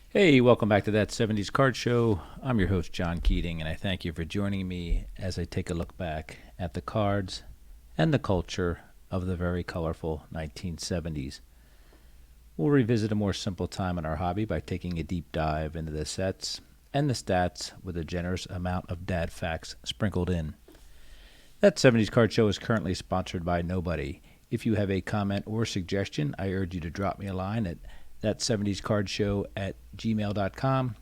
Hey, welcome back to That 70s Card Show. I'm your host, John Keating, and I thank you for joining me as I take a look back at the cards and the culture of the very colorful 1970s. We'll revisit a more simple time in our hobby by taking a deep dive into the sets and the stats with a generous amount of dad facts sprinkled in. That 70s Card Show is currently sponsored by nobody. If you have a comment or suggestion, I urge you to drop me a line at ThatSeventiesCardShow at gmail.com,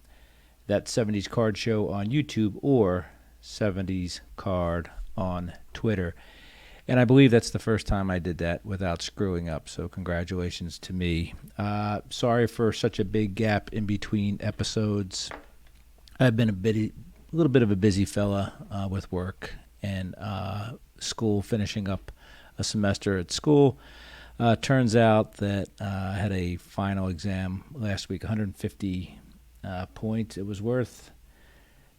ThatSeventiesCardShow on YouTube, or 70sCard on Twitter. And I believe that's the first time I did that without screwing up, so congratulations to me. Sorry for such a big gap in between episodes. I've been a little bit of a busy fella with work and school, finishing up a semester at school. Turns out that I had a final exam last week, 150 points. It was worth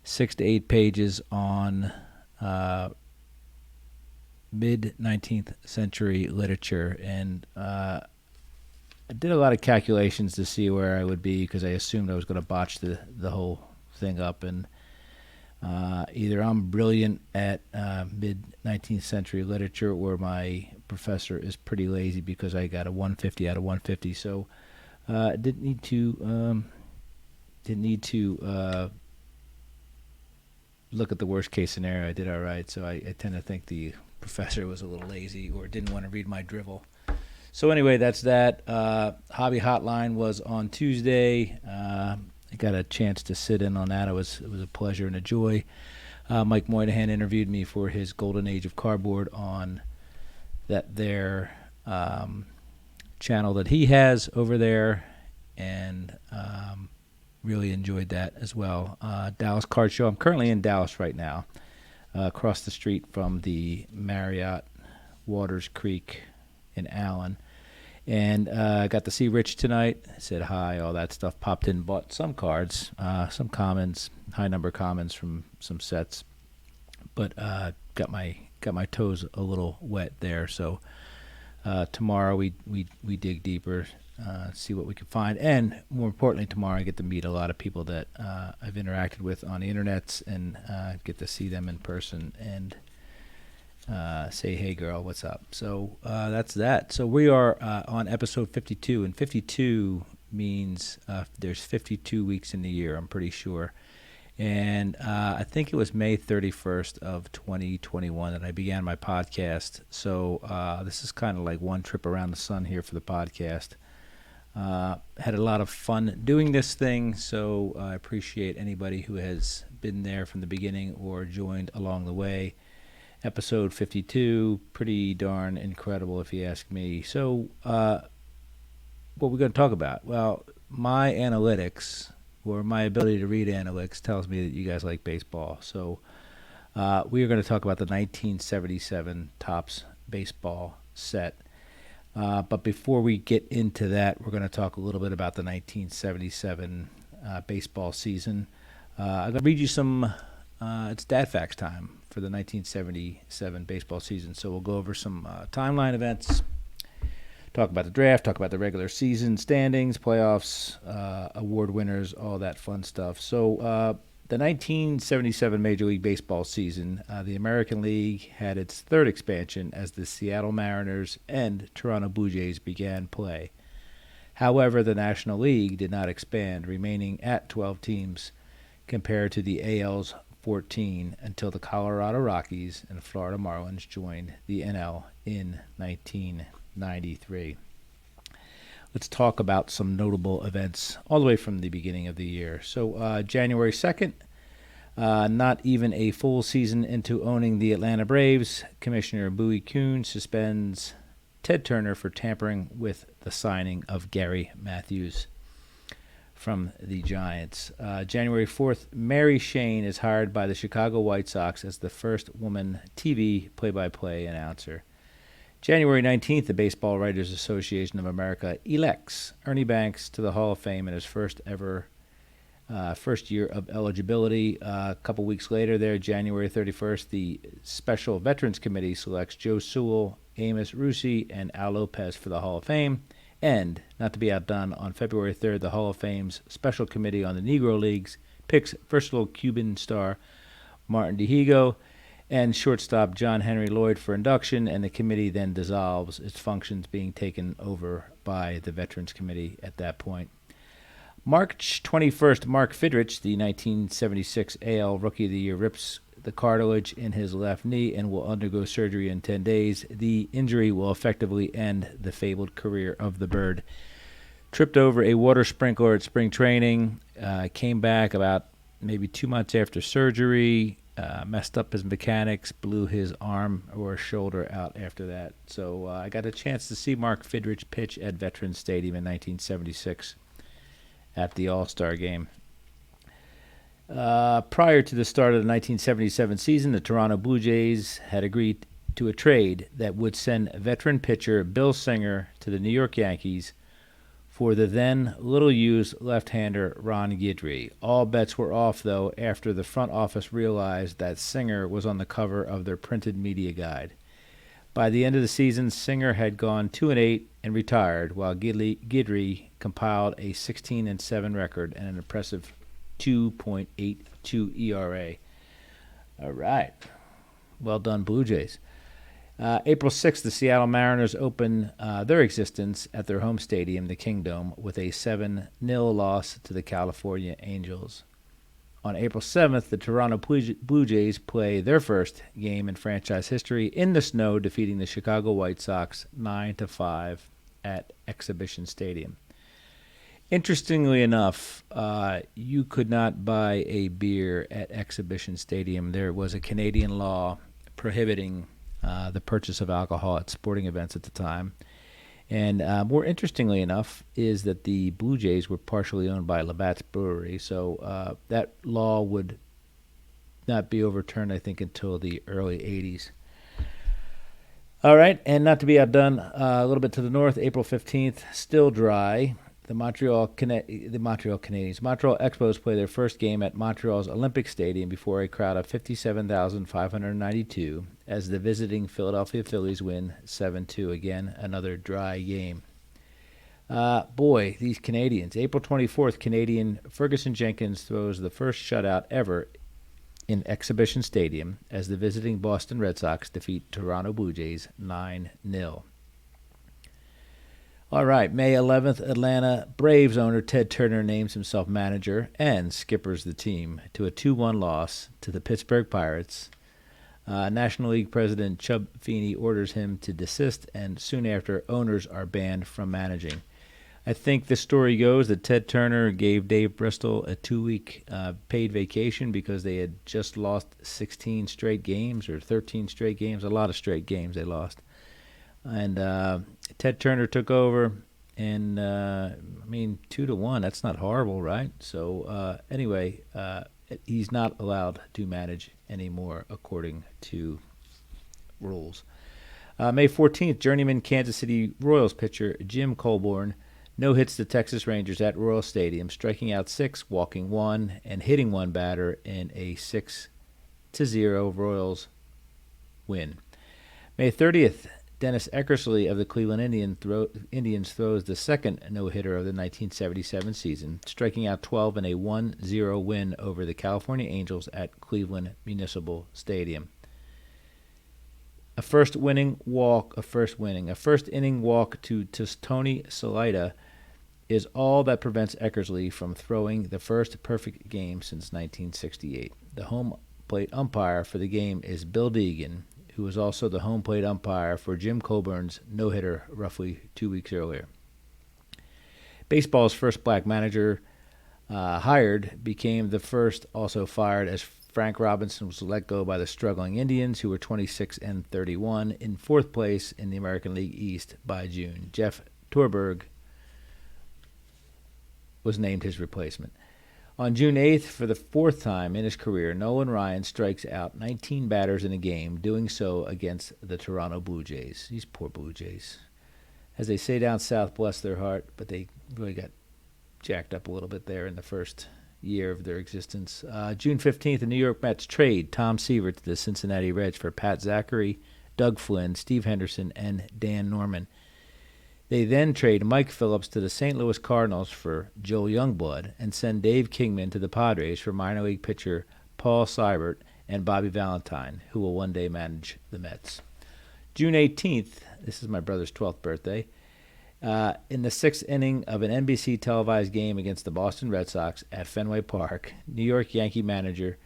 6 to 8 pages on mid-19th century literature, and I did a lot of calculations to see where I would be because I assumed I was going to botch the whole thing up, and either I'm brilliant at mid-19th century literature or my professor is pretty lazy because I got a 150 out of 150. So I didn't need to look at the worst case scenario. I did all right. So I tend to think the professor was a little lazy or didn't want to read my drivel. So anyway, that's that. Hobby Hotline was on Tuesday. I got a chance to sit in on that. It was a pleasure and a joy. Mike Moynihan interviewed me for his Golden Age of Cardboard on their channel that he has over there, and really enjoyed that as well. Dallas Card Show. I'm currently in Dallas right now, across the street from the Marriott Waters Creek in Allen. And I got to see Rich tonight. Said hi, all that stuff. Popped in, bought some cards, some commons, high number commons from some sets, but got my toes a little wet there. So tomorrow we dig deeper, see what we can find, and more importantly, tomorrow I get to meet a lot of people that I've interacted with on the internets, and get to see them in person and say, hey girl, what's up? So that's that. So we are on episode 52, and 52 means there's 52 weeks in the year, I'm pretty sure. And I think it was May 31st of 2021 that I began my podcast. So this is kind of like one trip around the sun here for the podcast. Had a lot of fun doing this thing, so I appreciate anybody who has been there from the beginning or joined along the way. Episode 52, pretty darn incredible if you ask me. So what we're going to talk about? Well, my analytics, or my ability to read analytics, tells me that you guys like baseball. So we are going to talk about the 1977 Topps baseball set. But before we get into that, we're going to talk a little bit about the 1977 baseball season. I'm going to read you some, it's dad facts time for the 1977 baseball season. So we'll go over some timeline events, talk about the draft, talk about the regular season standings, playoffs, award winners, all that fun stuff. So the 1977 Major League Baseball season, the American League had its third expansion as the Seattle Mariners and Toronto Blue Jays began play. However, the National League did not expand, remaining at 12 teams compared to the AL's 14 until the Colorado Rockies and Florida Marlins joined the NL in 1993. Let's talk about some notable events all the way from the beginning of the year. So January 2nd, not even a full season into owning the Atlanta Braves, Commissioner Bowie Kuhn suspends Ted Turner for tampering with the signing of Gary Matthews from the Giants. January 4th, Mary Shane is hired by the Chicago White Sox as the first woman TV play-by-play announcer. January 19th, the Baseball Writers Association of America elects Ernie Banks to the Hall of Fame in his first year of eligibility. A couple weeks later there, January 31st, the Special Veterans Committee selects Joe Sewell, Amos Russi, and Al Lopez for the Hall of Fame. And, not to be outdone, on February 3rd, the Hall of Fame's Special Committee on the Negro Leagues picks versatile Cuban star Martin Dihigo and shortstop John Henry Lloyd for induction, and the committee then dissolves, its functions being taken over by the Veterans Committee at that point. March 21st, Mark Fidrich, the 1976 AL Rookie of the Year, rips the cartilage in his left knee and will undergo surgery in 10 days. The injury will effectively end the fabled career of the bird. Tripped over a water sprinkler at spring training, came back about maybe 2 months after surgery, messed up his mechanics, blew his arm or shoulder out after that. So I got a chance to see Mark Fidrich pitch at Veterans Stadium in 1976 at the All-Star Game. Prior to the start of the 1977 season, the Toronto Blue Jays had agreed to a trade that would send veteran pitcher Bill Singer to the New York Yankees for the then little-used left-hander Ron Guidry. All bets were off, though, after the front office realized that Singer was on the cover of their printed media guide. By the end of the season, Singer had gone 2-8 and retired, while Guidry compiled a 16-7 record and an impressive 2.82 ERA. All right. Well done, Blue Jays. April 6th, the Seattle Mariners open their existence at their home stadium, the Kingdome, with a 7-0 loss to the California Angels. On April 7th, the Toronto Blue Jays play their first game in franchise history in the snow, defeating the Chicago White Sox 9-5 at Exhibition Stadium. Interestingly enough, you could not buy a beer at Exhibition Stadium. There was a Canadian law prohibiting the purchase of alcohol at sporting events at the time. And more interestingly enough is that the Blue Jays were partially owned by Labatt's Brewery, so that law would not be overturned, I think, until the early 80s. All right, and not to be outdone, a little bit to the north, April 15th, still dry. The Montreal Canadiens. Montreal Expos play their first game at Montreal's Olympic Stadium before a crowd of 57,592 as the visiting Philadelphia Phillies win 7-2. Again, another dry game. These Canadians. April 24th, Canadian Ferguson Jenkins throws the first shutout ever in Exhibition Stadium as the visiting Boston Red Sox defeat Toronto Blue Jays 9-0. All right, May 11th, Atlanta Braves owner Ted Turner names himself manager and skippers the team to a 2-1 loss to the Pittsburgh Pirates. National League President Chub Feeney orders him to desist, and soon after, owners are banned from managing. I think the story goes that Ted Turner gave Dave Bristol a 2-week paid vacation because they had just lost 16 straight games or 13 straight games, a lot of straight games they lost. And Ted Turner took over, and 2-1, that's not horrible, right? So anyway, he's not allowed to manage anymore according to rules. May 14th, journeyman Kansas City Royals pitcher Jim Colborn no-hits the Texas Rangers at Royal Stadium, striking out 6, walking 1, and hitting 1 batter in a 6-0 Royals win. May 30th, Dennis Eckersley of the Cleveland Indians throws the second no-hitter of the 1977 season, striking out 12 in a 1-0 win over the California Angels at Cleveland Municipal Stadium. A first inning walk to Tony Salida is all that prevents Eckersley from throwing the first perfect game since 1968. The home plate umpire for the game is Bill Deegan, who was also the home plate umpire for Jim Colburn's no-hitter roughly 2 weeks earlier. Baseball's first black manager hired became the first also fired, as Frank Robinson was let go by the struggling Indians, who were 26-31 in fourth place in the American League East by June. Jeff Torberg was named his replacement. On June 8th, for the fourth time in his career, Nolan Ryan strikes out 19 batters in a game, doing so against the Toronto Blue Jays. These poor Blue Jays. As they say down south, bless their heart, but they really got jacked up a little bit there in the first year of their existence. June 15th, the New York Mets trade Tom Seaver to the Cincinnati Reds for Pat Zachary, Doug Flynn, Steve Henderson, and Dan Norman. They then trade Mike Phillips to the St. Louis Cardinals for Joe Youngblood and send Dave Kingman to the Padres for minor league pitcher Paul Seibert and Bobby Valentine, who will one day manage the Mets. June 18th, this is my brother's 12th birthday, in the sixth inning of an NBC televised game against the Boston Red Sox at Fenway Park, New York Yankee manager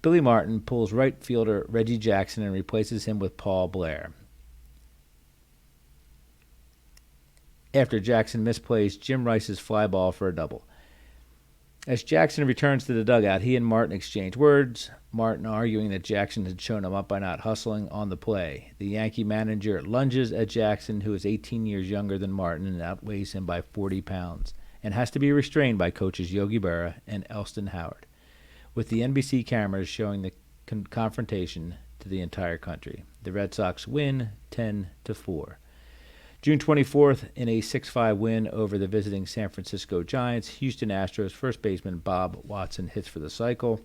Billy Martin pulls right fielder Reggie Jackson and replaces him with Paul Blair. After Jackson misplays Jim Rice's fly ball for a double. As Jackson returns to the dugout, he and Martin exchange words, Martin arguing that Jackson had shown him up by not hustling on the play. The Yankee manager lunges at Jackson, who is 18 years younger than Martin and outweighs him by 40 pounds, and has to be restrained by coaches Yogi Berra and Elston Howard, with the NBC cameras showing the confrontation to the entire country. The Red Sox win 10-4. June 24th, in a 6-5 win over the visiting San Francisco Giants, Houston Astros first baseman Bob Watson hits for the cycle.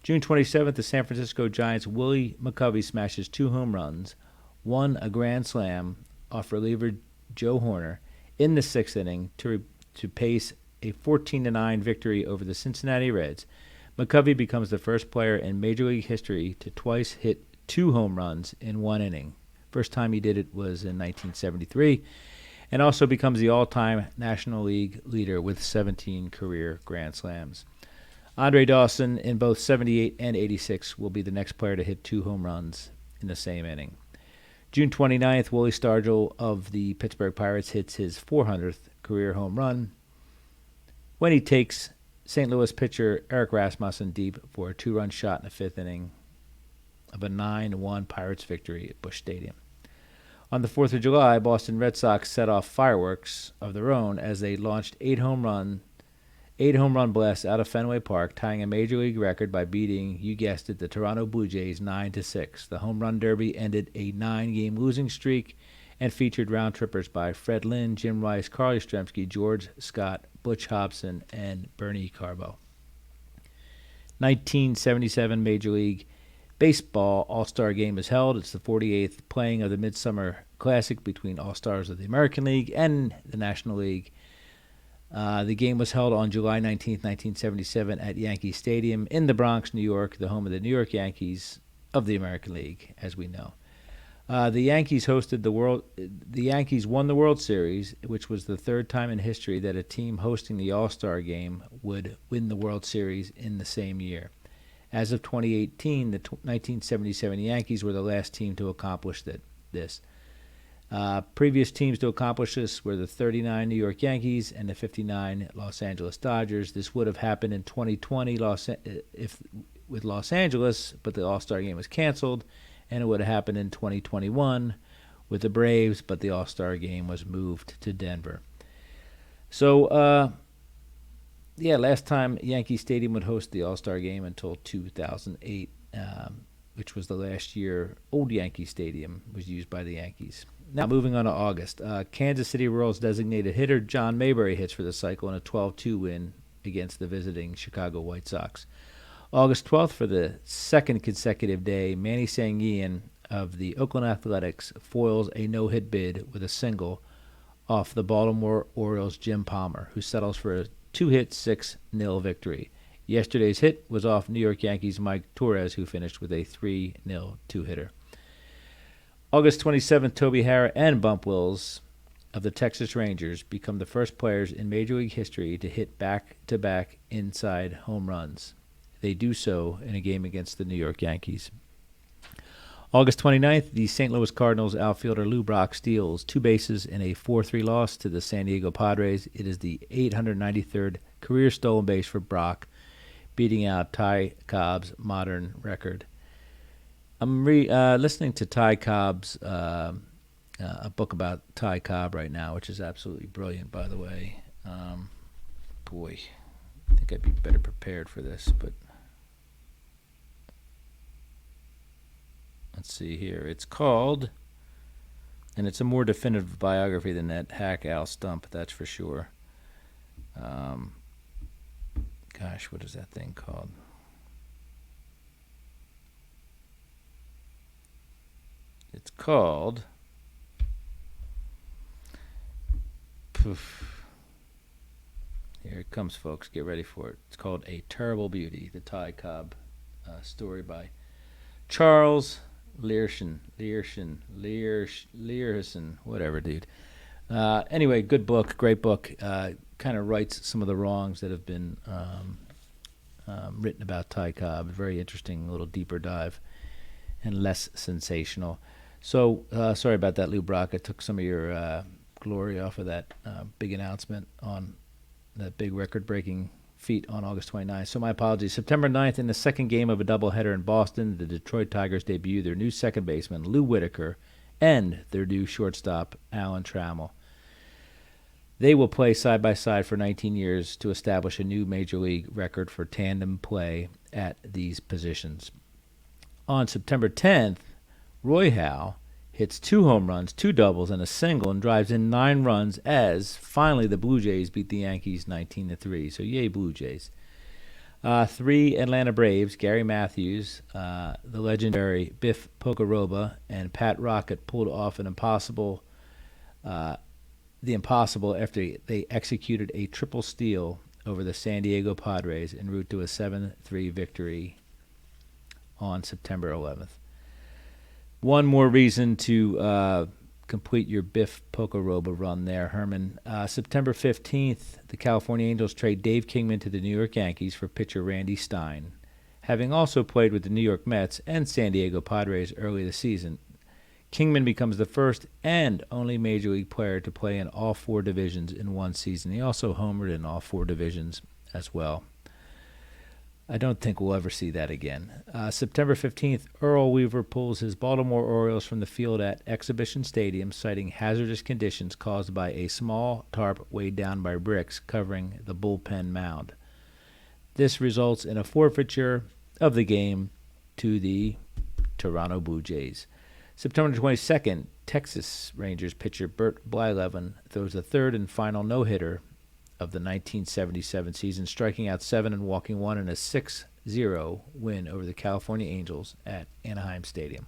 June 27th, the San Francisco Giants' Willie McCovey smashes 2 home runs, one a grand slam off reliever Joe Horner in the 6th inning to pace a 14-9 victory over the Cincinnati Reds. McCovey becomes the first player in Major League history to twice hit 2 home runs in one inning. First time he did it was in 1973, and also becomes the all-time National League leader with 17 career grand slams. Andre Dawson, in both 78 and 86, will be the next player to hit 2 home runs in the same inning. June 29th, Willie Stargell of the Pittsburgh Pirates hits his 400th career home run when he takes St. Louis pitcher Eric Rasmussen deep for a 2-run shot in the 5th inning of a 9-1 Pirates victory at Busch Stadium. On the 4th of July, Boston Red Sox set off fireworks of their own as they launched 8 home run blasts out of Fenway Park, tying a Major League record by beating, you guessed it, the Toronto Blue Jays 9-6. The home run derby ended a 9-game losing streak and featured round-trippers by Fred Lynn, Jim Rice, Carl Yastrzemski, George Scott, Butch Hobson, and Bernie Carbo. 1977 Major League Baseball All-Star Game is held. It's the 48th playing of the Midsummer Classic between All-Stars of the American League and the National League. The game was held on July 19, 1977 at Yankee Stadium in the Bronx, New York, the home of the New York Yankees of the American League, as we know. The Yankees won the World Series, which was the 3rd time in history that a team hosting the All-Star Game would win the World Series in the same year. As of 2018, the 1977 Yankees were the last team to accomplish this. Previous teams to accomplish this were the 39 New York Yankees and the 59 Los Angeles Dodgers. This would have happened in 2020 with Los Angeles, but the All-Star Game was canceled, and it would have happened in 2021 with the Braves, but the All-Star Game was moved to Denver. So, last time Yankee Stadium would host the All-Star Game until 2008, which was the last year old Yankee Stadium was used by the Yankees. Now, moving on to August. Kansas City Royals designated hitter John Mayberry hits for the cycle in a 12-2 win against the visiting Chicago White Sox. August 12th, for the 2nd consecutive day, Manny Sanguian of the Oakland Athletics foils a no-hit bid with a single off the Baltimore Orioles' Jim Palmer, who settles for a 2-hit, 6-0 victory. Yesterday's hit was off New York Yankees' Mike Torres, who finished with a 3-0 two-hitter. August 27th, Toby Harrah and Bump Wills of the Texas Rangers become the first players in Major League history to hit back-to-back inside home runs. They do so in a game against the New York Yankees. August 29th, the St. Louis Cardinals outfielder Lou Brock steals 2 bases in a 4-3 loss to the San Diego Padres. It is the 893rd career stolen base for Brock, beating out Ty Cobb's modern record. I'm listening to Ty Cobb's a book about Ty Cobb right now, which is absolutely brilliant, by the way. Boy, I think I'd be better prepared for this, but let's see here. It's called, and it's a more definitive biography than that hack Al Stump, that's for sure. Gosh, what is that thing called? It's called Here it comes, folks. Get ready for it. It's called A Terrible Beauty, the Ty Cobb story by Charles Learson, whatever, dude. Anyway, good book, great book. Kind of rights some of the wrongs that have been written about Ty Cobb. Very interesting, little deeper dive and less sensational. So, sorry about that, Lou Brock. I took some of your glory off of that big announcement on that big record-breaking feat on August 29th. So my apologies. September 9th, in the second game of a doubleheader in Boston, the Detroit Tigers debut their new second baseman, Lou Whitaker, and their new shortstop, Alan Trammell. They will play side by side for 19 years to establish a new major league record for tandem play at these positions. On September 10th, Roy Howe hits 2 home runs, 2 doubles, and a single, and drives in 9 runs as finally the Blue Jays beat the Yankees 19-3. So yay, Blue Jays. 3 Atlanta Braves, Gary Matthews, the legendary Biff Pocoroba, and Pat Rocket pulled off the impossible after they executed a triple steal over the San Diego Padres en route to a 7-3 victory on September 11th. One more reason to complete your Biff Pocoroba run there, Herman. September 15th, the California Angels trade Dave Kingman to the New York Yankees for pitcher Randy Stein. Having also played with the New York Mets and San Diego Padres early this season, Kingman becomes the first and only Major League player to play in all 4 divisions in one season. He also homered in all 4 divisions as well. I don't think we'll ever see that again. September 15th, Earl Weaver pulls his Baltimore Orioles from the field at Exhibition Stadium, citing hazardous conditions caused by a small tarp weighed down by bricks covering the bullpen mound. This results in a forfeiture of the game to the Toronto Blue Jays. September 22nd, Texas Rangers pitcher Bert Blyleven throws the third and final no-hitter of the 1977 season, striking out 7 and walking 1 in a 6-0 win over the California Angels at Anaheim Stadium.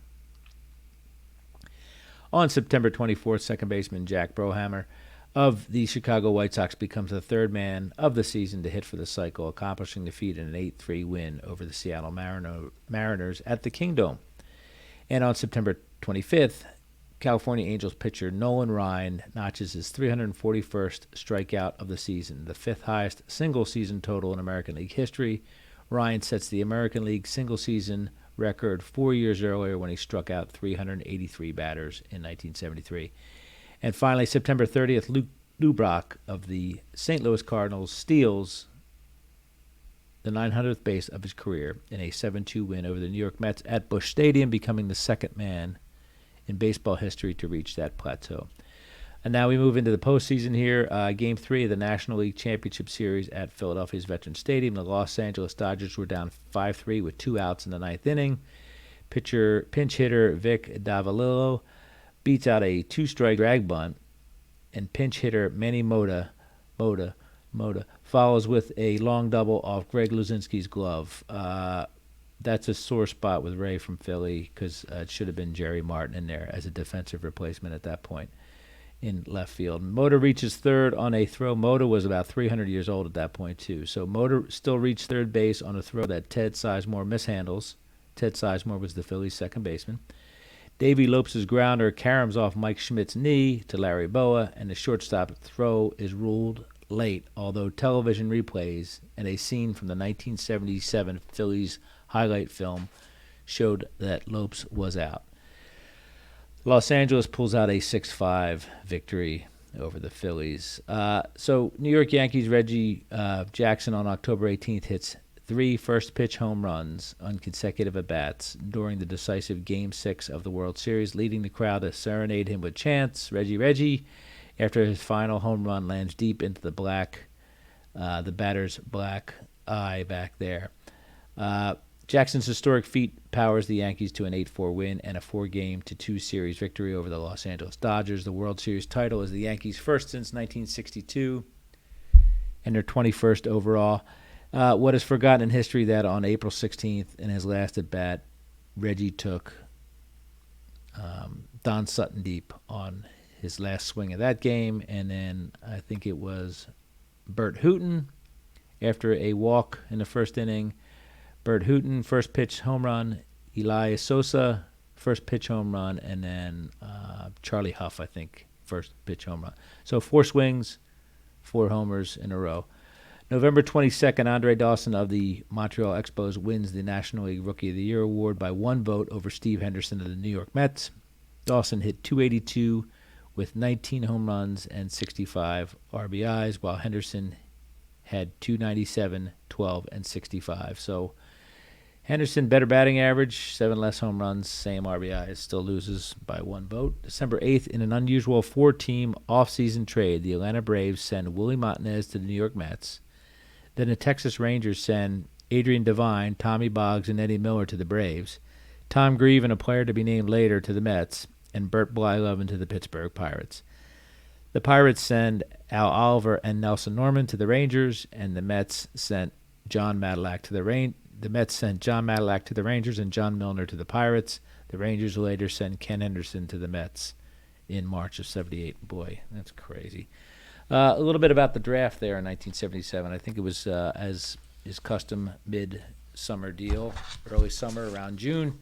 On September 24th, second baseman Jack Brohammer of the Chicago White Sox becomes the third man of the season to hit for the cycle, accomplishing the feat in an 8-3 win over the Seattle Mariners at the Kingdome. And on September 25th, California Angels pitcher Nolan Ryan notches his 341st strikeout of the season, the 5th highest single-season total in American League history. Ryan sets the American League single-season record 4 years earlier when he struck out 383 batters in 1973. And finally, September 30th, Lou Brock of the St. Louis Cardinals steals the 900th base of his career in a 7-2 win over the New York Mets at Busch Stadium, becoming the second man in baseball history to reach that plateau. And now we move into the postseason here. Game 3 of the National League Championship Series at Philadelphia's Veterans Stadium. The Los Angeles Dodgers were down 5-3 with 2 outs in the 9th inning. Pinch hitter Vic Davalillo beats out a 2-strike drag bunt, and pinch hitter Manny Mota follows with a long double off Greg Luzinski's glove. That's a sore spot with Ray from Philly because it should have been Jerry Martin in there as a defensive replacement at that point in left field. Mota reaches third on a throw. Mota was about 300 years old at that point, too. So Mota still reached third base on a throw that Ted Sizemore mishandles. Ted Sizemore was the Phillies' second baseman. Davey Lopes' grounder caroms off Mike Schmidt's knee to Larry Boa, and the shortstop throw is ruled late, although television replays and a scene from the 1977 Phillies highlight film showed that Lopes was out. Los Angeles pulls out a 6-5 victory over the Phillies. So New York Yankees Reggie Jackson on October 18th hits 3 first-pitch home runs on consecutive at-bats during the decisive Game 6 of the World Series, leading the crowd to serenade him with chants, Reggie, after his final home run lands deep into the batter's black eye back there. Jackson's historic feat powers the Yankees to an 8-4 win and a 4-2 series victory over the Los Angeles Dodgers. The World Series title is the Yankees' first since 1962 and their 21st overall. What is forgotten in history that on April 16th, in his last at-bat, Reggie took Don Sutton deep on his last swing of that game. And then I think it was Bert Hooton after a walk in the first inning. Bert Hooton, first pitch home run. Elias Sosa, first pitch home run. And then Charlie Huff, I think, first pitch home run. So 4 swings, 4 homers in a row. November 22nd, Andre Dawson of the Montreal Expos wins the National League Rookie of the Year award by 1 vote over Steve Henderson of the New York Mets. Dawson hit .282 with 19 home runs and 65 RBIs, while Henderson had .297, 12, and 65. So Henderson, better batting average, 7 less home runs, same RBIs, still loses by 1 vote. December 8th, in an unusual 4-team offseason trade, the Atlanta Braves send Willie Montanez to the New York Mets. Then the Texas Rangers send Adrian Devine, Tommy Boggs, and Eddie Miller to the Braves. Tom Grieve and a player to be named later to the Mets, and Bert Blyleven to the Pittsburgh Pirates. The Pirates send Al Oliver and Nelson Norman to the Rangers, and the Mets sent John Matlack to the Rangers. The Mets sent John Matlack to the Rangers and John Milner to the Pirates. The Rangers later sent Ken Henderson to the Mets in March of '78. Boy, that's crazy. A little bit about the draft there in 1977. I think it was, as is custom, mid-summer deal, early summer, around June.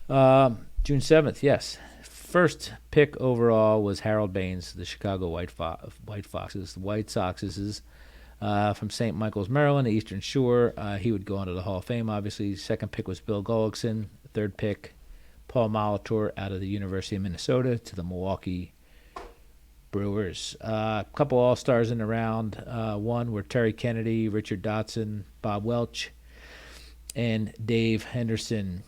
June 7th, yes. First pick overall was Harold Baines, the Chicago White Foxes. The White Soxes from St. Michael's, Maryland, the Eastern Shore. He would go on to the Hall of Fame, obviously. Second pick was Bill Gullickson. Third pick, Paul Molitor out of the University of Minnesota to the Milwaukee Brewers. A couple All-Stars in the round. One were Terry Kennedy, Richard Dotson, Bob Welch, and Dave Henderson.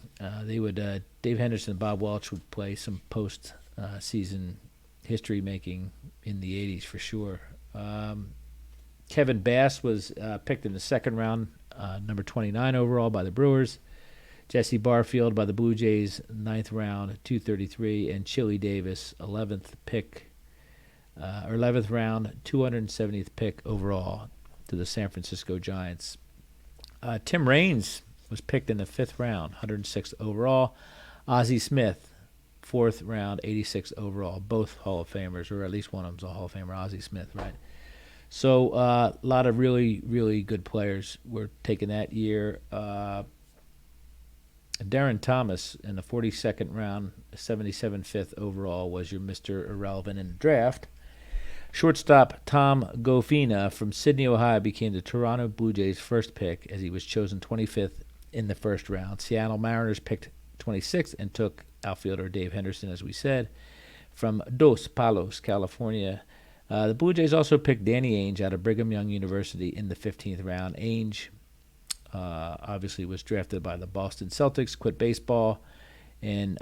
Dave Henderson and Bob Welch would play some post-season history making in the 80s for sure. Kevin Bass was picked in the second round, number 29 overall by the Brewers. Jesse Barfield by the Blue Jays, 9th round, 233, and Chili Davis, 11th round, 270th pick overall to the San Francisco Giants. Tim Raines was picked in the 5th round, 106th overall. Ozzie Smith, 4th round, 86th overall. Both Hall of Famers, or at least one of them's a Hall of Famer, Ozzie Smith, right? So a lot of really, really good players were taken that year. Darren Thomas in the 42nd round, 75th overall, was your Mr. Irrelevant in the draft. Shortstop Tom Gofina from Sydney, Ohio, became the Toronto Blue Jays' first pick as he was chosen 25th in the first round. Seattle Mariners picked 26th and took outfielder Dave Henderson, as we said, from Dos Palos, California. The Blue Jays also picked Danny Ainge out of Brigham Young University in the 15th round. Ainge obviously was drafted by the Boston Celtics, quit baseball, and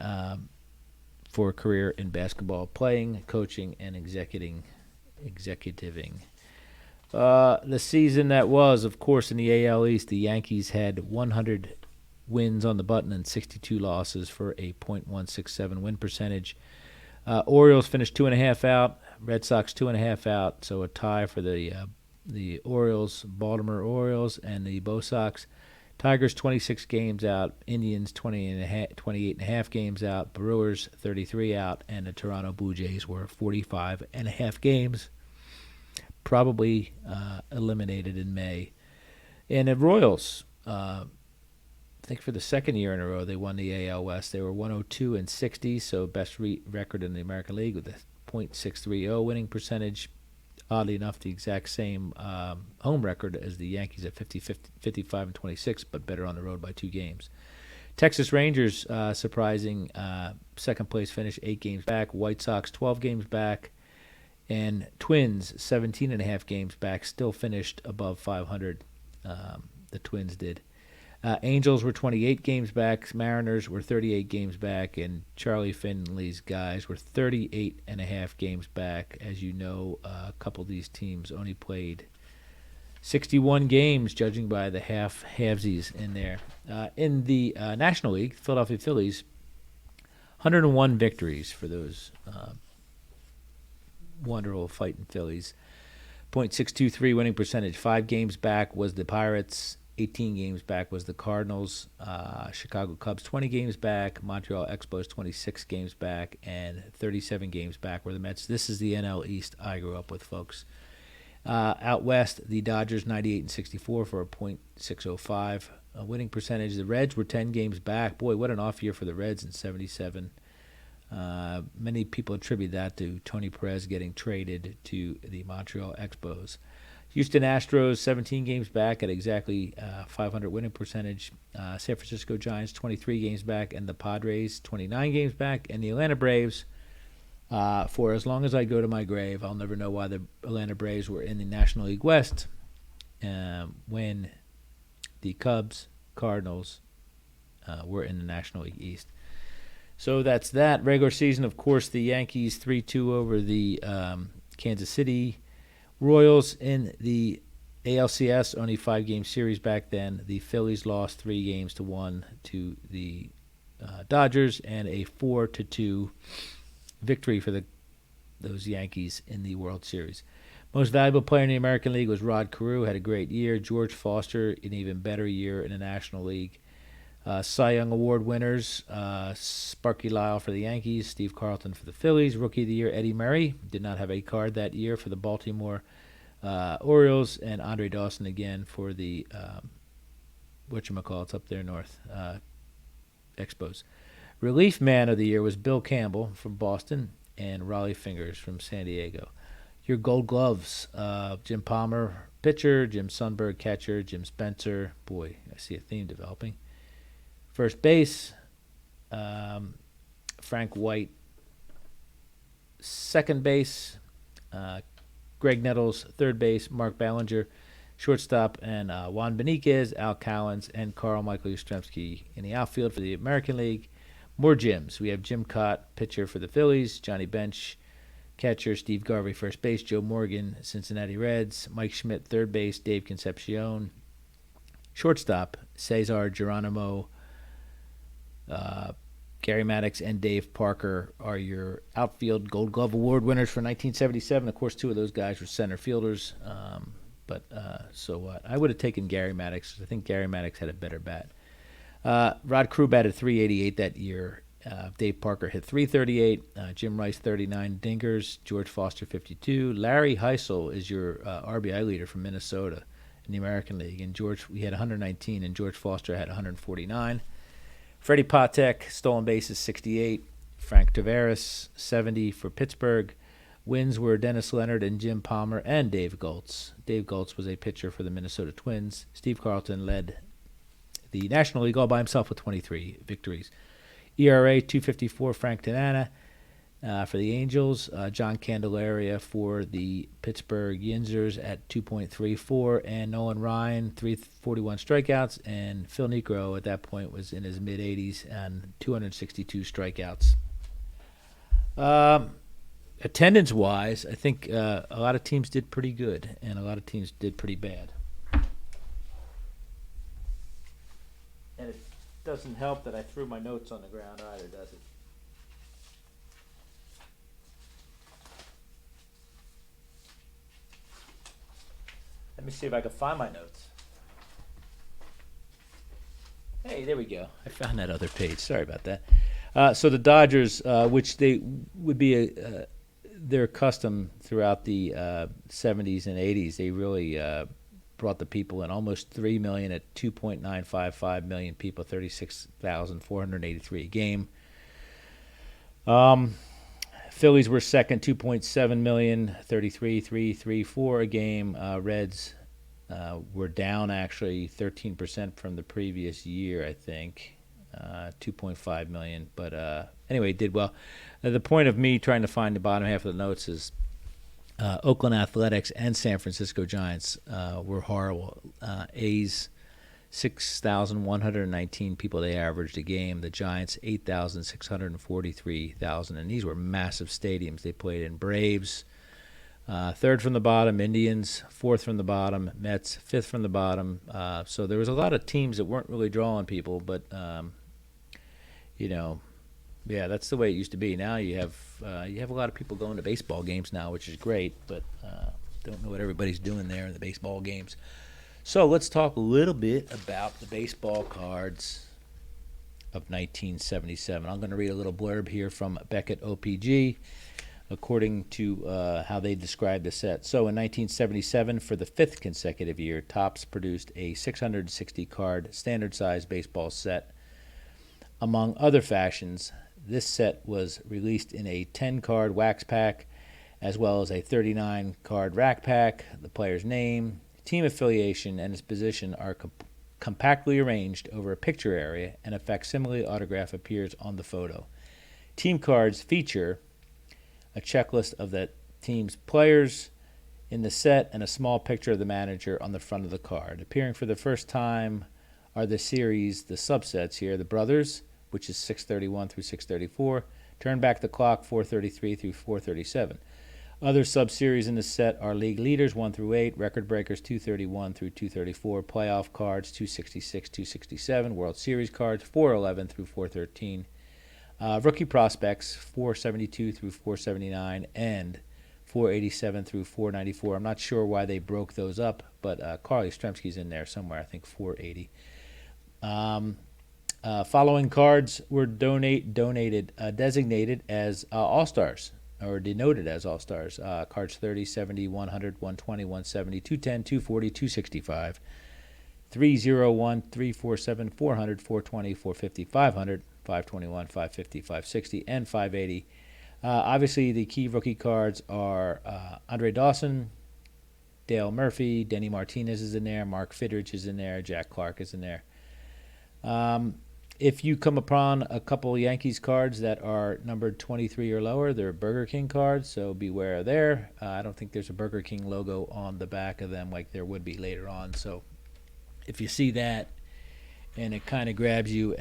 for a career in basketball, playing, coaching, and executiving. The season that was, of course, in the AL East, the Yankees had 100 wins on the button and 62 losses for a .167 win percentage. Orioles finished 2.5 out, Red Sox 2.5 out, so a tie for the Orioles, Baltimore Orioles, and the Bo Sox. Tigers 26 games out, Indians 28.5 games out, Brewers 33 out, and the Toronto Blue Jays were 45.5 games, probably eliminated in May. And the Royals, I think for the second year in a row, they won the AL West. They were 102-60, so best record in the American League with a .630 winning percentage. Oddly enough, the exact same home record as the Yankees at 55-26, but better on the road by 2 games. Texas Rangers, surprising second place finish, 8 games back. White Sox, 12 games back. And Twins, 17.5 games back, still finished above 500. The Twins did. Angels were 28 games back. Mariners were 38 games back. And Charlie Finley's guys were 38.5 games back. As you know, a couple of these teams only played 61 games, judging by the halvesies in there. In the National League, Philadelphia Phillies, 101 victories for those wonderful fighting Phillies. .623 winning percentage. 5 games back was the Pirates. 18 games back was the Cardinals. Chicago Cubs 20 games back. Montreal Expos 26 games back, and 37 games back were the Mets. This is the NL East I grew up with, folks. Out west, the Dodgers 98 and 64 for a .605 winning percentage. The Reds were 10 games back. Boy, what an off year for the Reds in '77. Many people attribute that to Tony Perez getting traded to the Montreal Expos. Houston Astros 17 games back at exactly 500 winning percentage. San Francisco Giants 23 games back, and the Padres 29 games back, and the Atlanta Braves. For as long as I go to my grave, I'll never know why the Atlanta Braves were in the National League West when the Cubs, Cardinals were in the National League East. So that's that. Regular season, of course, the Yankees 3-2 over the Kansas City Royals in the ALCS, only 5-game series back then. The Phillies lost 3-1 to the Dodgers, and a 4-2 victory for those Yankees in the World Series. Most valuable player in the American League was Rod Carew, had a great year. George Foster, an even better year in the National League. Cy Young Award winners, Sparky Lyle for the Yankees, Steve Carlton for the Phillies. Rookie of the Year, Eddie Murray, did not have a card that year for the Baltimore Orioles, and Andre Dawson again for the, whatchamacallits up there north, Expos. Relief Man of the Year was Bill Campbell from Boston and Raleigh Fingers from San Diego. Your Gold Gloves, Jim Palmer, pitcher, Jim Sundberg, catcher, Jim Spencer. Boy, I see a theme developing. First base, Frank White. Second base, Greg Nettles. Third base, Mark Ballinger. Shortstop, and Juan Beniquez, Al Cowens, and Carl Michael Yastrzemski in the outfield for the American League. More Jims. We have Jim Cott, pitcher for the Phillies. Johnny Bench, catcher. Steve Garvey, first base. Joe Morgan, Cincinnati Reds. Mike Schmidt, third base. Dave Concepcion. Shortstop, Cesar Geronimo. Gary Maddox and Dave Parker are your outfield Gold Glove Award winners for 1977. Of course, two of those guys were center fielders. But so what? I would have taken Gary Maddox. I think Gary Maddox had a better bat. Rod Carew batted .388 that year. Dave Parker hit .338. Jim Rice 39 dingers. George Foster 52. Larry Heisel is your RBI leader from Minnesota in the American League, and we had 119, and George Foster had 149. Freddie Patek, stolen bases 68. Frank Tavares 70 for Pittsburgh. Wins were Dennis Leonard and Jim Palmer and Dave Goltz. Dave Goltz was a pitcher for the Minnesota Twins. Steve Carlton led the National League all by himself with 23 victories. ERA 2.54, Frank Tanana for the Angels. John Candelaria for the Pittsburgh Yinzers at 2.34, and Nolan Ryan 341 strikeouts, and Phil Niekro at that point was in his mid-80s and 262 strikeouts. Attendance-wise, I think a lot of teams did pretty good, and a lot of teams did pretty bad. And it doesn't help that I threw my notes on the ground either, does it? Let me see if I can find my notes. Hey, there we go. I found that other page. Sorry about that. So the Dodgers, which they would be their custom throughout the 70s and 80s, they really brought the people in. Almost 3 million at 2.955 million people, 36,483 a game. Phillies were second, 2.7 million, 33,334 a game. Reds were down actually 13% from the previous year, I think, 2.5 million. But anyway, did well. The point of me trying to find the bottom half of the notes is Oakland Athletics and San Francisco Giants were horrible. A's 6,119 people they averaged a game. The Giants 8,643,000, and these were massive stadiums they played in. Braves third from the bottom, Indians fourth from the bottom, Mets fifth from the bottom. So there was a lot of teams that weren't really drawing people, but yeah, that's the way it used to be. Now you have a lot of people going to baseball games now, which is great, but don't know what everybody's doing there in the baseball games. So let's talk a little bit about the baseball cards of 1977. I'm going to read a little blurb here from Beckett OPG, according to how they describe the set. So in 1977, for the fifth consecutive year, Topps produced a 660-card standard-size baseball set. Among other fashions, this set was released in a 10-card wax pack, as well as a 39-card rack pack. The player's name, team affiliation, and his position are compactly arranged over a picture area, and a facsimile autograph appears on the photo. Team cards feature a checklist of the team's players in the set and a small picture of the manager on the front of the card. Appearing for the first time are the subsets here, the Brothers, which is 631 through 634, Turn Back the Clock, 433 through 437. Other sub-series in the set are League Leaders 1 through 8, Record Breakers 231 through 234, Playoff Cards 266, 267, World Series Cards 411 through 413, Rookie Prospects 472 through 479, and 487 through 494. I'm not sure why they broke those up, but Carly Stremski's in there somewhere, I think 480. Following cards were designated as All-Stars, or denoted as All-Stars. Cards 30, 70, 100, 120, 170, 210, 240, 265, 301, 347, 400, 420, 450, 500, 521, 550, 560, and 580. Obviously, the key rookie cards are Andre Dawson, Dale Murphy, Denny Martinez is in there, Mark Fidrich is in there, Jack Clark is in there. If you come upon a couple Yankees cards that are numbered 23 or lower, they're Burger King cards, so beware there. I don't think there's a Burger King logo on the back of them like there would be later on. So if you see that and it kind of grabs you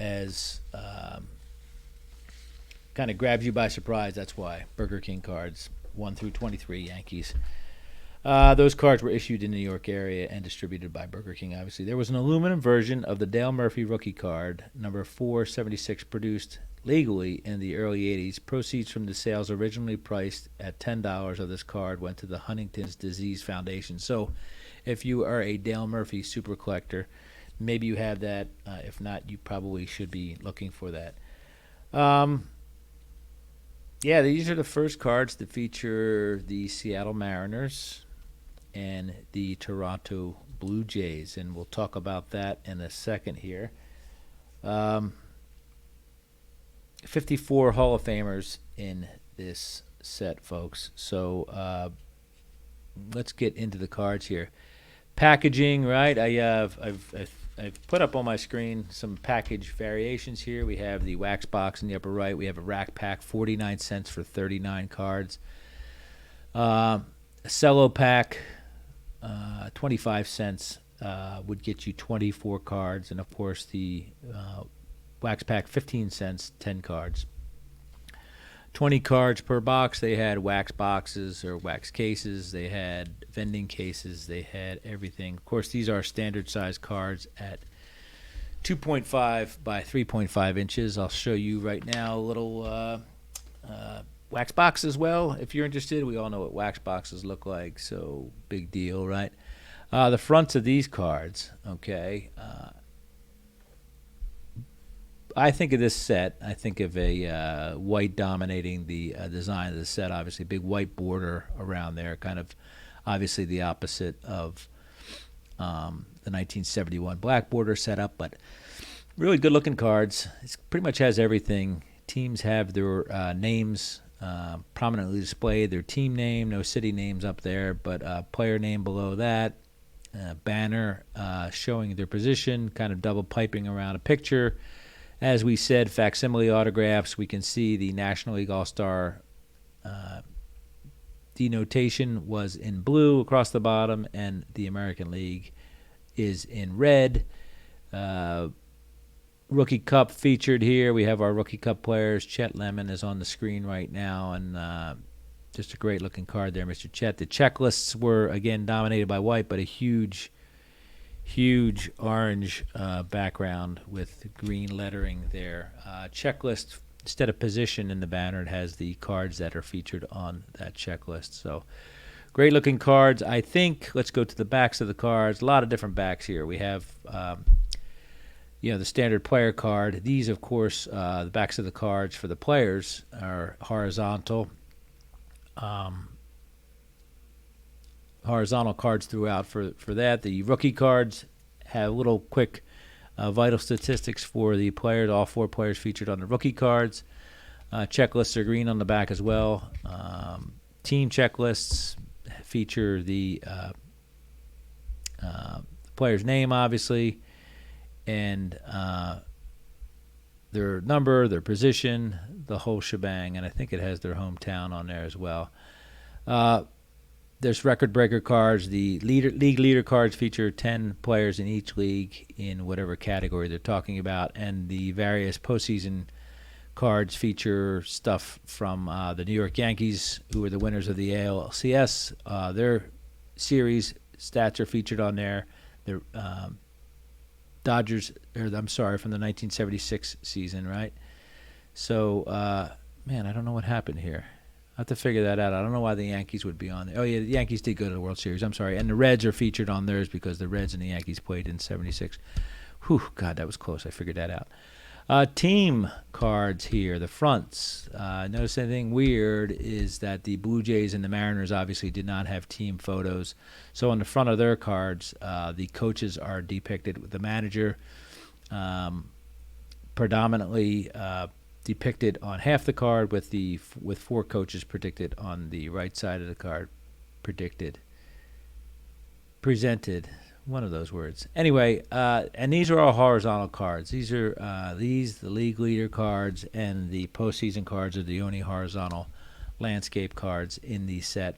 by surprise, that's why. Burger King cards, 1 through 23 Yankees. Those cards were issued in the New York area and distributed by Burger King, obviously. There was an aluminum version of the Dale Murphy rookie card, number 476, produced legally in the early 80s. Proceeds from the sales, originally priced at $10 of this card, went to the Huntington's Disease Foundation. So if you are a Dale Murphy super collector, maybe you have that. If not, you probably should be looking for that. Yeah, these are the first cards to feature the Seattle Mariners and the Toronto Blue Jays, and we'll talk about that in a second here. 54 Hall of Famers in this set, folks. So let's get into the cards here. Packaging, right? I've put up on my screen some package variations here. We have the wax box in the upper right. We have a rack pack, 49 cents for 39 cards. A cello pack, 25 cents would get you 24 cards. And, of course, the wax pack, 15 cents, 10 cards. 20 cards per box. They had wax boxes or wax cases. They had vending cases. They had everything. Of course, these are standard size cards at 2.5 by 3.5 inches. I'll show you right now a little wax box as well. If you're interested, we all know what wax boxes look like, so big deal, right? The fronts of these cards, okay, I think of this set, I think of a white dominating the design of the set, obviously. Big white border around there, kind of obviously the opposite of the 1971 black border setup, but really good-looking cards. It pretty much has everything. Teams have their names prominently displayed, their team name, no city names up there, but player name below that, banner showing their position, kind of double piping around a picture. As we said, facsimile autographs. We can see the National League All-Star denotation was in blue across the bottom, and the American League is in red. Rookie Cup featured here. We have our Rookie Cup players. Chet Lemon is on the screen right now, and just a great-looking card there, Mr. Chet. The checklists were, again, dominated by white, but a huge orange background with green lettering there. Checklist, instead of position in the banner, it has the cards that are featured on that checklist. So Great looking cards. I think, let's go to the backs of the cards. A lot of different backs here. We have, the standard player card. These, of course, the backs of the cards for the players are horizontal. Horizontal cards throughout for that. The rookie cards have little quick vital statistics for the players. All 4 players featured on the rookie cards. Checklists are green on the back as well. Team checklists feature the player's name, obviously, and their number, their position, the whole shebang, and I think it has their hometown on there as well. There's record breaker cards. The league leader cards feature 10 players in each league in whatever category they're talking about, and the various postseason cards feature stuff from the New York Yankees, who are the winners of the ALCS. Their series stats are featured on there. The Dodgers, from the 1976 season, right? So, I don't know what happened here. I have to figure that out. I don't know why the Yankees would be on there. Oh, yeah, the Yankees did go to the World Series. I'm sorry. And the Reds are featured on theirs because the Reds and the Yankees played in 76. Whew, God, that was close. I figured that out. Team cards here, the fronts. Notice anything weird is that the Blue Jays and the Mariners obviously did not have team photos. So on the front of their cards, the coaches are depicted with the manager predominantly depicted on half the card with 4 coaches predicted on the right side of the card. Presented. One of those words. Anyway, and these are all horizontal cards. These are the league leader cards, and the postseason cards are the only horizontal landscape cards in the set.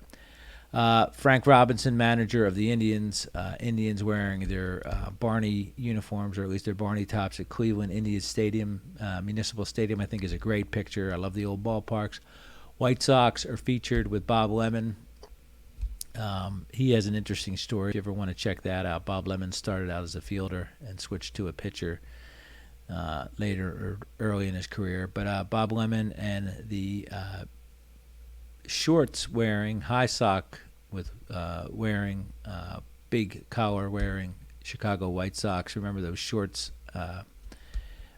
Frank Robinson, manager of the Indians. Indians wearing their Barney uniforms, or at least their Barney tops at Cleveland Indians Stadium, Municipal Stadium. I think is a great picture. I love the old ballparks. White Sox are featured with Bob Lemon. He has an interesting story if you ever want to check that out. Bob Lemon started out as a fielder and switched to a pitcher later or early in his career. But Bob Lemon and the shorts wearing, high sock with wearing, big collar wearing Chicago White Sox. Remember those shorts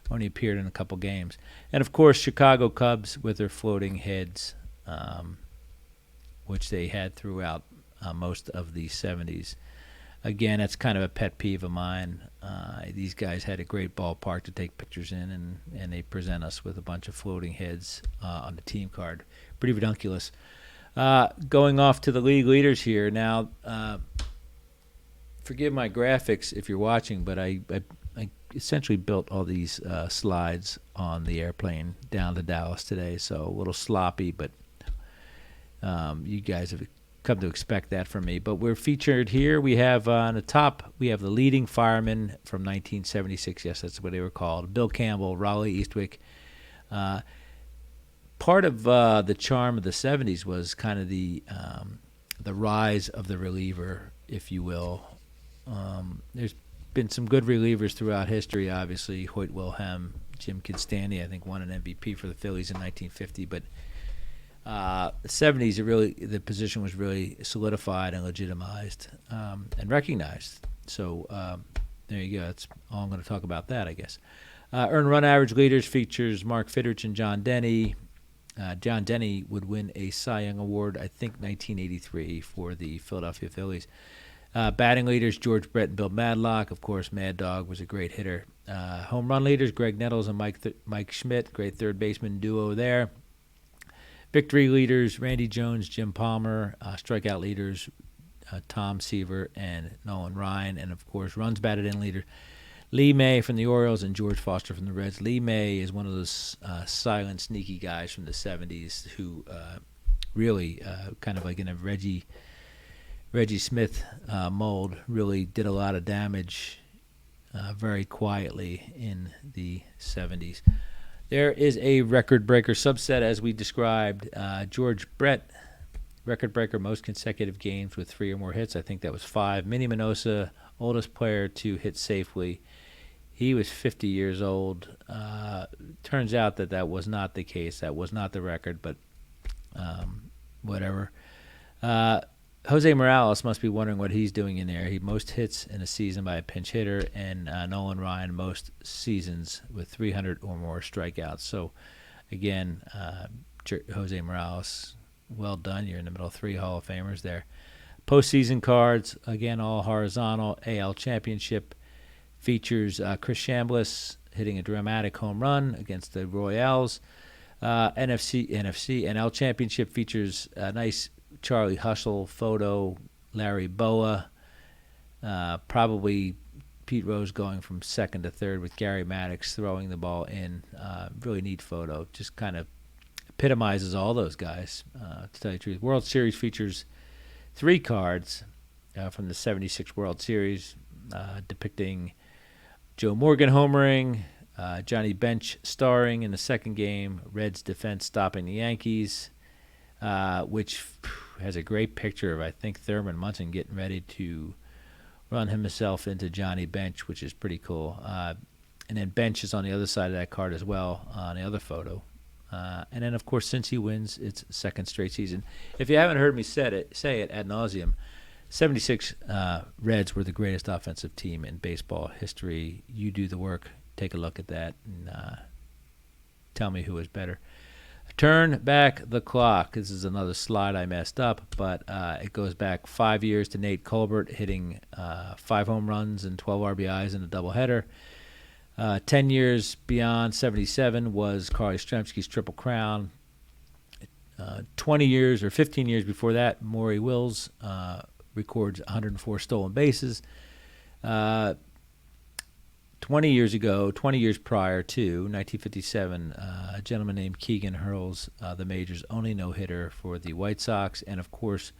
only appeared in a couple games. And, of course, Chicago Cubs with their floating heads, which they had throughout most of the 70s. Again, that's kind of a pet peeve of mine. These guys had a great ballpark to take pictures in, and they present us with a bunch of floating heads on the team card. Pretty ridiculous. Going off to the league leaders here. Now, forgive my graphics if you're watching, but I essentially built all these slides on the airplane down to Dallas today, so a little sloppy, but you guys have come to expect that from me. But we're featured here. We have on the top, we have the leading firemen from 1976. Yes, that's what they were called. Bill Campbell, Raleigh Eastwick. Part of the charm of the 70s was kind of the rise of the reliever, if you will. There's been some good relievers throughout history, obviously. Hoyt Wilhelm, Jim Kinstanley, I think, won an MVP for the Phillies in 1950. But the 70s, the position was really solidified and legitimized and recognized. So there you go. That's all I'm going to talk about that, I guess. Earned run average leaders features Mark Fidrich and John Denny. John Denny would win a Cy Young Award, I think, 1983 for the Philadelphia Phillies. Batting leaders, George Brett and Bill Madlock. Of course, Mad Dog was a great hitter. Home run leaders, Greg Nettles and Mike Schmidt, great third baseman duo there. Victory leaders, Randy Jones, Jim Palmer. Strikeout leaders, Tom Seaver and Nolan Ryan. And, of course, runs batted in leader, Lee May from the Orioles and George Foster from the Reds. Lee May is one of those silent, sneaky guys from the 70s who really, kind of like in a Reggie Smith mold, really did a lot of damage very quietly in the 70s. There is a record breaker subset, as we described. George Brett, record breaker, most consecutive games with 3 or more hits. I think that was 5. Minnie Minosa, oldest player to hit safely. He was 50 years old. Turns out that was not the case. That was not the record, but whatever. Jose Morales must be wondering what he's doing in there. He most hits in a season by a pinch hitter, and Nolan Ryan most seasons with 300 or more strikeouts. So, again, Jose Morales, well done. You're in the middle of 3 Hall of Famers there. Postseason cards, again, all horizontal. AL Championship features Chris Chambliss hitting a dramatic home run against the Royals. NL Championship features a nice Charlie Hustle photo, Larry Boa, probably Pete Rose going from second to third with Gary Maddox throwing the ball in. Really neat photo. Just kind of epitomizes all those guys, to tell you the truth. World Series features 3 cards from the 76 World Series depicting Joe Morgan homering, Johnny Bench starring in the second game, Reds defense stopping the Yankees, which has a great picture of, I think, Thurman Munson getting ready to run himself into Johnny Bench, which is pretty cool. And then Bench is on the other side of that card as well on the other photo. And then, of course, since he wins, it's second straight season. If you haven't heard me say it ad nauseum, 76 Reds were the greatest offensive team in baseball history. You do the work. Take a look at that and tell me who is better. Turn back the clock. This is another slide I messed up, but it goes back 5 years to Nate Colbert hitting 5 home runs and 12 RBIs in a doubleheader. 10 years beyond 77 was Carl Yastrzemski's Triple Crown. 20 years or 15 years before that, Maury Wills records 104 stolen bases. 20 years prior to 1957, a gentleman named Keegan hurls the major's only no-hitter for the White Sox. And, of course,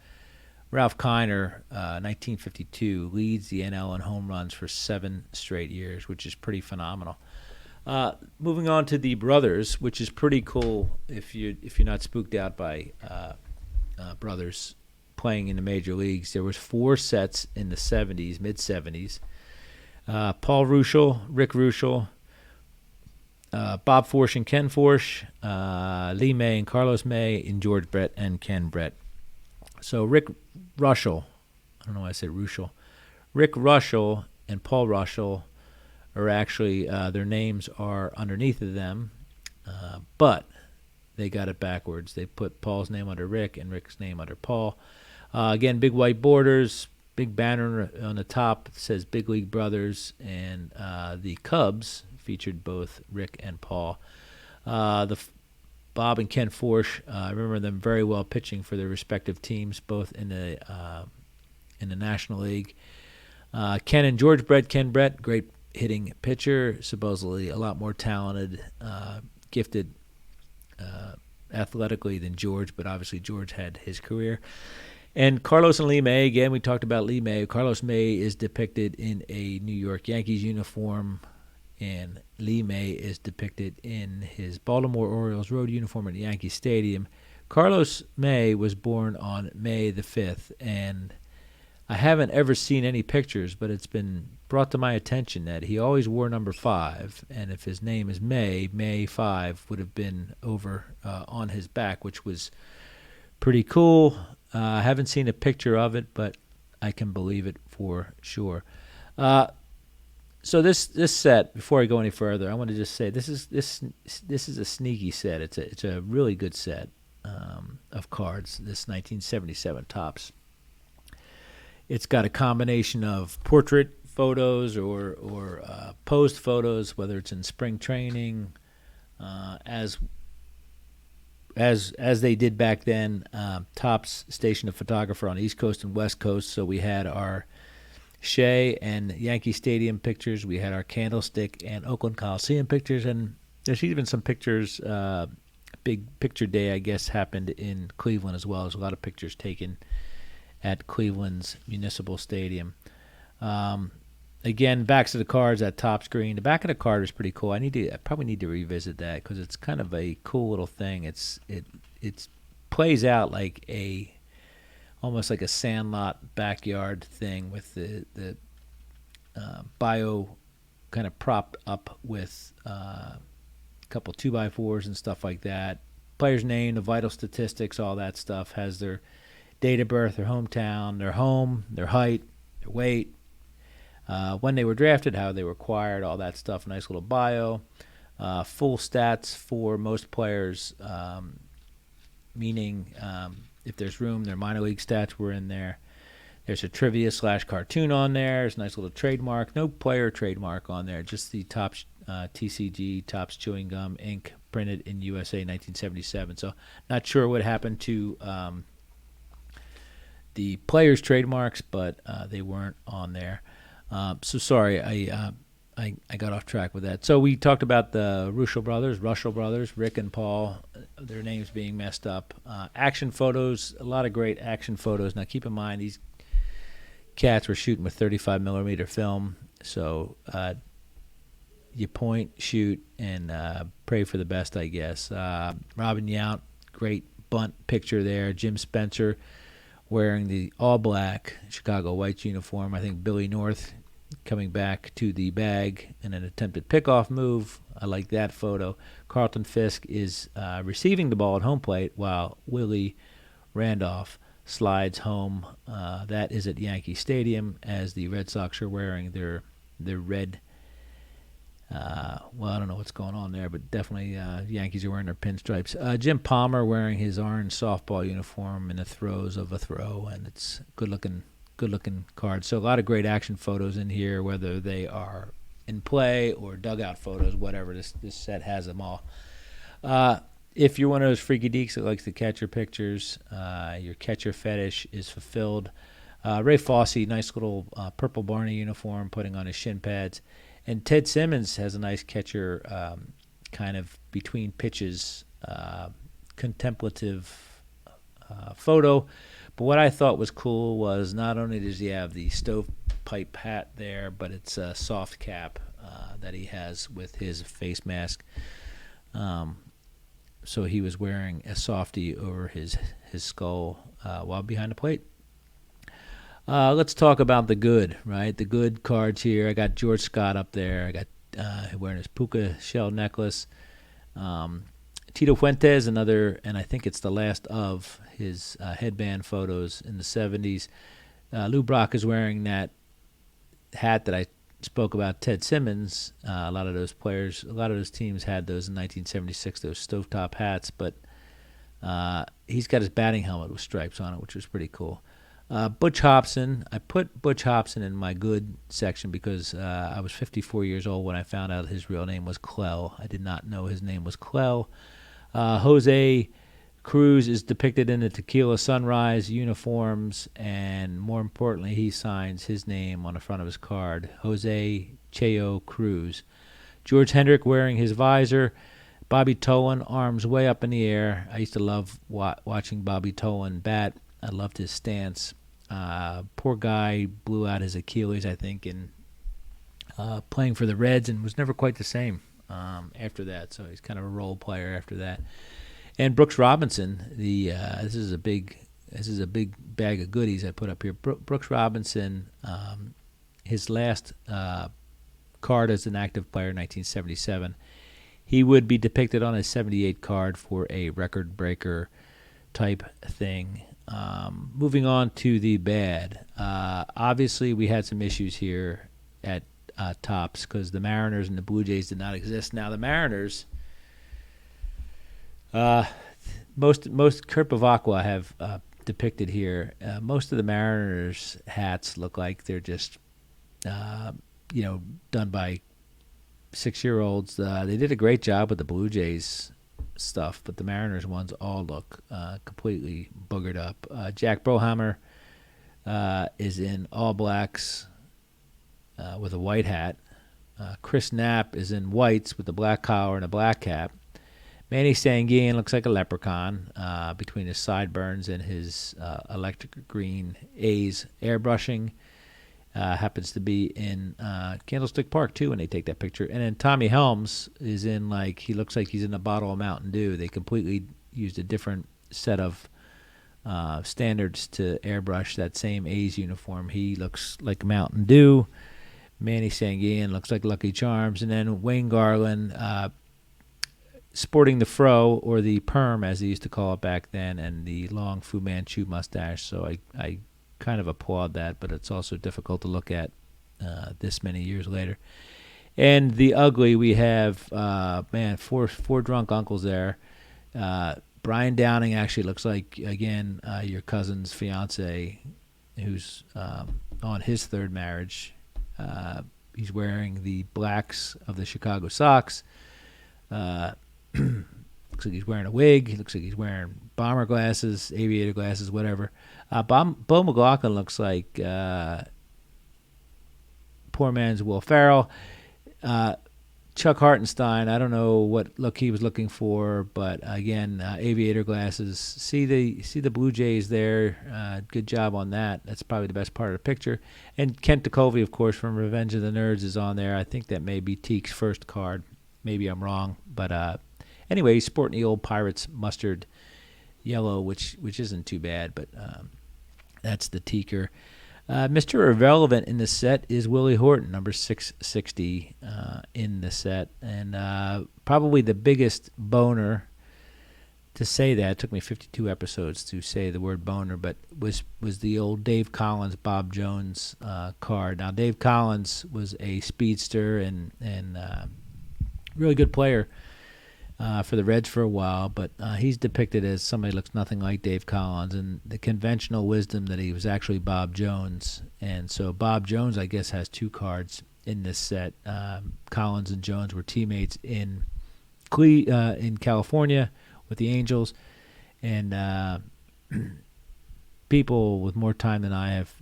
Ralph Kiner, 1952, leads the NL in home runs for 7 straight years, which is pretty phenomenal. Moving on to the brothers, which is pretty cool if you're not spooked out by brothers playing in the major leagues. There was 4 sets in the 70s, mid-70s. Paul Ruschel, Rick Ruschel, Bob Forsch and Ken Forsch, Lee May and Carlos May, and George Brett and Ken Brett. So Rick Ruschel, I don't know why I said Ruschel. Rick Ruschel and Paul Ruschel are actually, their names are underneath of them, but they got it backwards. They put Paul's name under Rick and Rick's name under Paul. Again, big white borders, big banner on the top that says Big League Brothers, and the Cubs featured both Rick and Paul. Bob and Ken Forsch, I remember them very well pitching for their respective teams, both in the National League. Ken and George Brett. Ken Brett, great hitting pitcher, supposedly a lot more talented, gifted athletically than George, but obviously George had his career. And Carlos and Lee May, again, we talked about Lee May. Carlos May is depicted in a New York Yankees uniform, and Lee May is depicted in his Baltimore Orioles road uniform at Yankee Stadium. Carlos May was born on May the 5th, and I haven't ever seen any pictures, but it's been brought to my attention that he always wore number 5, and if his name is May 5 would have been over on his back, which was pretty cool. I haven't seen a picture of it, but I can believe it for sure. So this set, before I go any further, I want to just say this is a sneaky set. It's a really good set of cards. This 1977 Topps. It's got a combination of portrait photos or posed photos, whether it's in spring training, as they did back then. Topps stationed a photographer on the East Coast and West Coast, so we had our Shea and Yankee Stadium pictures, we had our Candlestick and Oakland Coliseum pictures, and there's even some pictures. Big picture day, I guess, happened in Cleveland as well. There's a lot of pictures taken at Cleveland's Municipal Stadium. Again, backs of the cards at top screen. The back of the card is pretty cool. I probably need to revisit that because it's kind of a cool little thing. It plays out like almost like a Sandlot backyard thing with the bio kind of propped up with a couple 2x4s and stuff like that. Player's name, the vital statistics, all that stuff has their date of birth, their hometown, their home, their height, their weight, when they were drafted, how they were acquired, all that stuff. Nice little bio. Full stats for most players, meaning if there's room, their minor league stats were in there. There's a trivia/cartoon on there. There's a nice little trademark. No player trademark on there, just the Topps TCG, Topps Chewing Gum, Inc., printed in USA 1977. So not sure what happened to the players' trademarks, but they weren't on there. So sorry, I got off track with that. So we talked about the Russell brothers, Rick and Paul, their names being messed up. Action photos, a lot of great action photos. Now keep in mind, these cats were shooting with 35 millimeter film, so you point, shoot, and pray for the best, I guess. Robin Yount, great bunt picture there. Jim Spencer wearing the all-black Chicago Whites uniform. I think Billy North coming back to the bag in an attempted pickoff move. I like that photo. Carlton Fisk is receiving the ball at home plate while Willie Randolph slides home. That is at Yankee Stadium, as the Red Sox are wearing their red. Well, I don't know what's going on there, but definitely Yankees are wearing their pinstripes. Jim Palmer wearing his orange softball uniform in the throes of a throw, and it's good looking card. So a lot of great action photos in here, whether they are in play or dugout photos, whatever. This set has them all. If you're one of those freaky deeks that likes to catcher pictures, your catcher fetish is fulfilled. Ray Fosse, nice little purple Barney uniform, putting on his shin pads. And Ted Simmons has a nice catcher, kind of between pitches, contemplative photo. But what I thought was cool was not only does he have the stovepipe hat there, but it's a soft cap that he has with his face mask. So he was wearing a softie over his skull while behind the plate. Let's talk about the good, right? The good cards here. I got George Scott up there. I got wearing his puka shell necklace. Tito Fuentes, another, and I think it's the last of his headband photos in the 70s. Lou Brock is wearing that hat that I spoke about, Ted Simmons. A lot of those teams had those in 1976, those stovetop hats, but he's got his batting helmet with stripes on it, which was pretty cool. Butch Hobson, I put Butch Hobson in my good section because I was 54 years old when I found out his real name was Clell. I did not know his name was Clell. Jose Cruz is depicted in the Tequila Sunrise uniforms, and more importantly, he signs his name on the front of his card, Jose Cheo Cruz. George Hendrick wearing his visor. Bobby Tolan, arms way up in the air. I used to love watching Bobby Tolan bat. I loved his stance. Poor guy blew out his Achilles, I think, in playing for the Reds, and was never quite the same after that. So he's kind of a role player after that. And Brooks Robinson, this is a big bag of goodies I put up here. Brooks Robinson, his last card as an active player, 1977. He would be depicted on a 78 card for a record breaker type thing. Moving on to the bad. Obviously, we had some issues here at Topps because the Mariners and the Blue Jays did not exist. Now, the Mariners, most Kurt Bavacqua I have depicted here. Most of the Mariners hats look like they're just, done by 6-year-olds. They did a great job with the Blue Jays stuff, but the Mariners ones all look completely boogered up. Jack Brohammer is in all blacks with a white hat. Chris Knapp is in whites with a black collar and a black cap. Manny Sanguin looks like a leprechaun between his sideburns and his electric green A's airbrushing. Happens to be in Candlestick Park, too, when they take that picture. And then Tommy Helms is in, he looks like he's in a bottle of Mountain Dew. They completely used a different set of standards to airbrush that same A's uniform. He looks like Mountain Dew. Manny Sanguin looks like Lucky Charms. And then Wayne Garland, sporting the fro, or the perm as they used to call it back then, and the long Fu Manchu mustache. So I kind of applaud that, but it's also difficult to look at this many years later. And the ugly, we have four drunk uncles there. Brian Downing actually looks like, again, your cousin's fiance, who's on his third marriage. He's wearing the blacks of the Chicago Sox. Looks like he's wearing a wig. He looks like he's wearing bomber glasses, aviator glasses, whatever. Bo McLaughlin looks like poor man's Will Ferrell. Chuck Hartenstein, I don't know what look he was looking for, but again, aviator glasses. See the Blue Jays there. Good job on that. That's probably the best part of the picture. And Kent DeCovey, of course, from Revenge of the Nerds is on there. I think that may be Teek's first card. Maybe I'm wrong, but anyway, he's sporting the old Pirates mustard yellow, which isn't too bad, but that's the Teeker. Mr. Irrelevant in the set is Willie Horton, number 660 in the set. And probably the biggest boner to say that, it took me 52 episodes to say the word boner, but was the old Dave Collins, Bob Jones card. Now, Dave Collins was a speedster and really good player for the Reds for a while, but he's depicted as somebody who looks nothing like Dave Collins, and the conventional wisdom that he was actually Bob Jones. And so Bob Jones, I guess, has two cards in this set. Collins and Jones were teammates in California with the Angels, and people with more time than I have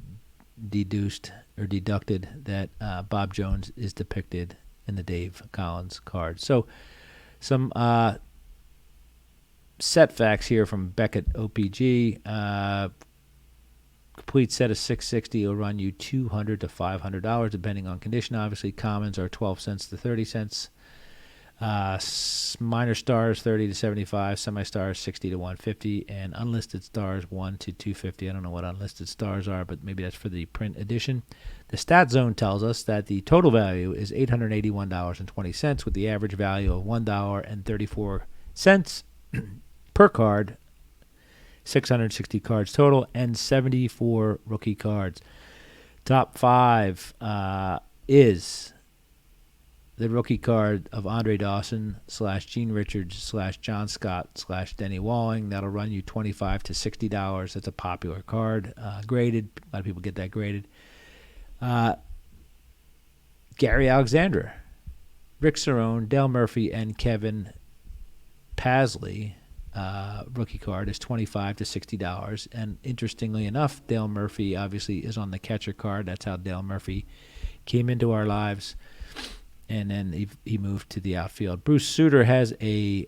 deducted that Bob Jones is depicted in the Dave Collins card. So some set facts here from Beckett OPG. Complete set of 660 will run you $200 to $500, depending on condition. Obviously, commons are 12 cents to 30 cents. Minor stars 30 to 75, semi-stars 60 to 150, and unlisted stars 1 to 250. I don't know what unlisted stars are, but maybe that's for the print edition. The stat zone tells us that the total value is $881.20, with the average value of $1.34 per card. 660 cards total and 74 rookie cards. Top 5 is the rookie card of Andre Dawson / Gene Richards / John Scott / Denny Walling. That'll run you $25 to $60. That's a popular card. Graded. A lot of people get that graded. Gary Alexander, Rick Cerrone, Dale Murphy, and Kevin Pasley. Rookie card is $25 to $60. And interestingly enough, Dale Murphy obviously is on the catcher card. That's how Dale Murphy came into our lives. And then he moved to the outfield. Bruce Sutter has a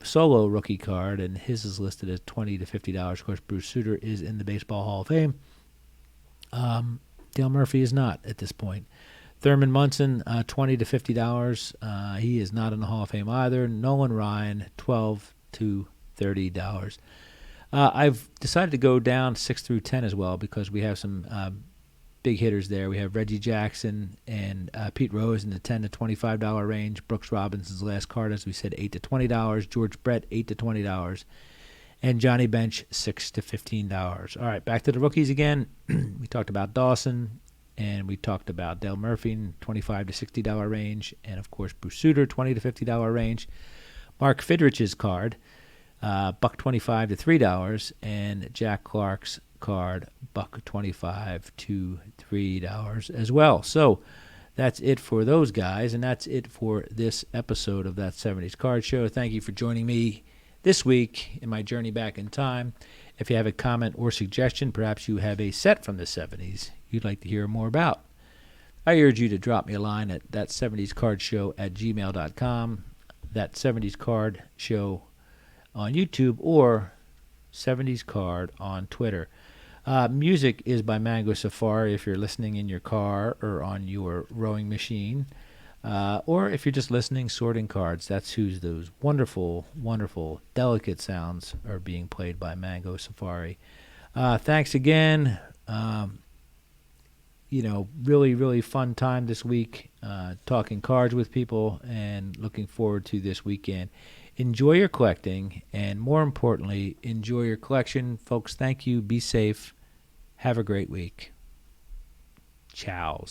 solo rookie card, and his is listed as $20 to $50. Of course, Bruce Sutter is in the Baseball Hall of Fame. Dale Murphy is not at this point. Thurman Munson, $20 to $50. He is not in the Hall of Fame either. Nolan Ryan, $12 to $30. I've decided to go down 6 through 10 as well, because we have some big hitters there. We have Reggie Jackson and Pete Rose in the $10 to $25 range. Brooks Robinson's last card, as we said, $8 to $20. George Brett, $8 to $20. And Johnny Bench, $6 to $15. All right, back to the rookies again. We talked about Dawson, and we talked about Dale Murphy in $25 to $60 range, and of course Bruce Sutter, $20 to $50 range. Mark Fidrich's card, $1.25 to $3, and Jack Clark's card, $1.25 to $3 as well. So that's it for those guys, and that's it for this episode of That 70s Card Show. Thank you for joining me this week in my journey back in time. If you have a comment or suggestion, perhaps you have a set from the 70s you'd like to hear more about, I urge you to drop me a line at ThatSeventiesCardShow@gmail.com, ThatSeventiesCardShow on YouTube, or 70s Card on Twitter. Music is by Mango Safari if you're listening in your car or on your rowing machine, or if you're just listening, sorting cards. That's whose those wonderful, wonderful, delicate sounds are being played by Mango Safari. Thanks again. Really, really fun time this week talking cards with people, and looking forward to this weekend enjoy your collecting, and more importantly, enjoy your collection. Folks, thank you. Be safe. Have a great week. Ciao.